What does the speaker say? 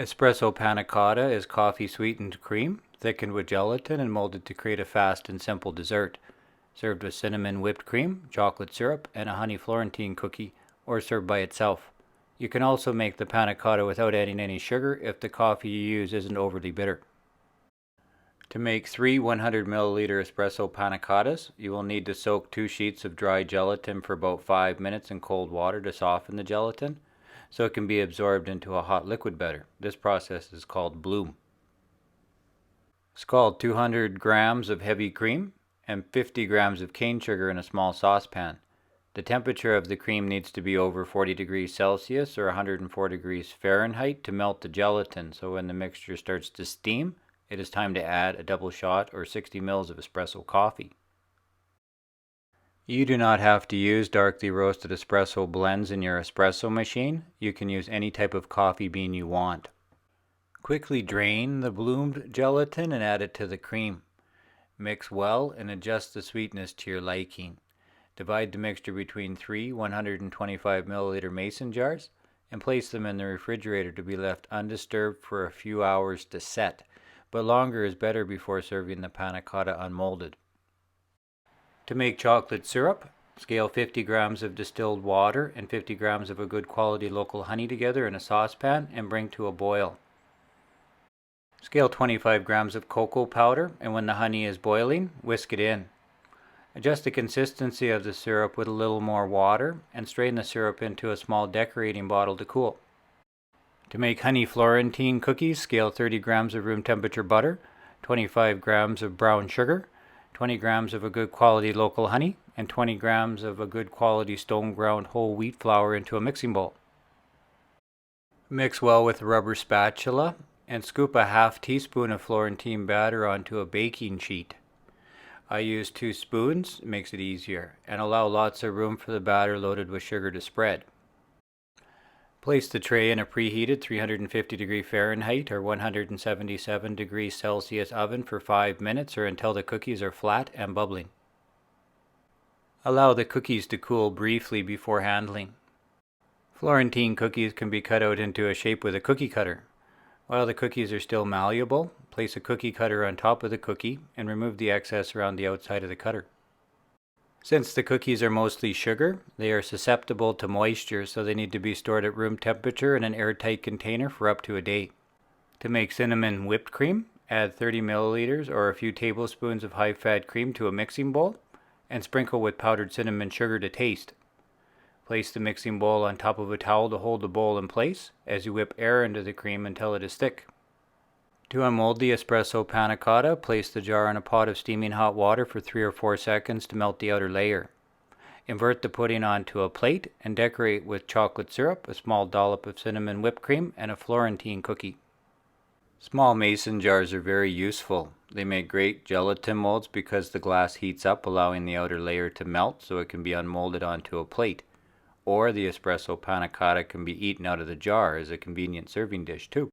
Espresso Panna Cotta is coffee sweetened cream, thickened with gelatin and molded to create a fast and simple dessert. Served with cinnamon whipped cream, chocolate syrup, and a Honey Florentine cookie, or served by itself. You can also make the panna cotta without adding any sugar if the coffee you use isn't overly bitter. To make 3 100 milliliter espresso panna cottas, you will need to soak 2 sheets of dry gelatin for about 5 minutes in cold water to soften the gelatin, so it can be absorbed into a hot liquid better. This process is called bloom. Scald 200 grams of heavy cream and 50 grams of cane sugar in a small saucepan. The temperature of the cream needs to be over 40 degrees Celsius or 104 degrees Fahrenheit to melt the gelatin, so when the mixture starts to steam, it is time to add a double shot or 60 mils of espresso coffee. You do not have to use darkly roasted espresso blends in your espresso machine. You can use any type of coffee bean you want. Quickly drain the bloomed gelatin and add it to the cream. Mix well and adjust the sweetness to your liking. Divide the mixture between 3 125 milliliter mason jars and place them in the refrigerator to be left undisturbed for a few hours to set, but longer is better before serving the panna cotta unmolded. To make chocolate syrup, scale 50 grams of distilled water and 50 grams of a good quality local honey together in a saucepan and bring to a boil. Scale 25 grams of cocoa powder, and when the honey is boiling, whisk it in. Adjust the consistency of the syrup with a little more water and strain the syrup into a small decorating bottle to cool. To make Honey Florentine cookies, scale 30 grams of room temperature butter, 25 grams of brown sugar, 20 grams of a good quality local honey, and 20 grams of a good quality stone ground whole wheat flour into a mixing bowl. Mix well with a rubber spatula and scoop a half teaspoon of Florentine batter onto a baking sheet. I use 2 spoons, it makes it easier, and allow lots of room for the batter loaded with sugar to spread. Place the tray in a preheated 350 degree Fahrenheit or 177 degrees Celsius oven for 5 minutes or until the cookies are flat and bubbling. Allow the cookies to cool briefly before handling. Florentine cookies can be cut out into a shape with a cookie cutter. While the cookies are still malleable, place a cookie cutter on top of the cookie and remove the excess around the outside of the cutter. Since the cookies are mostly sugar, they are susceptible to moisture, so they need to be stored at room temperature in an airtight container for up to a day. To make cinnamon whipped cream, add 30 milliliters or a few tablespoons of high-fat cream to a mixing bowl and sprinkle with powdered cinnamon sugar to taste. Place the mixing bowl on top of a towel to hold the bowl in place as you whip air into the cream until it is thick. To unmold the espresso panna cotta, place the jar in a pot of steaming hot water for 3 or 4 seconds to melt the outer layer. Invert the pudding onto a plate and decorate with chocolate syrup, a small dollop of cinnamon whipped cream, and a Florentine cookie. Small mason jars are very useful. They make great gelatin molds because the glass heats up, allowing the outer layer to melt so it can be unmolded onto a plate. Or the espresso panna cotta can be eaten out of the jar as a convenient serving dish too.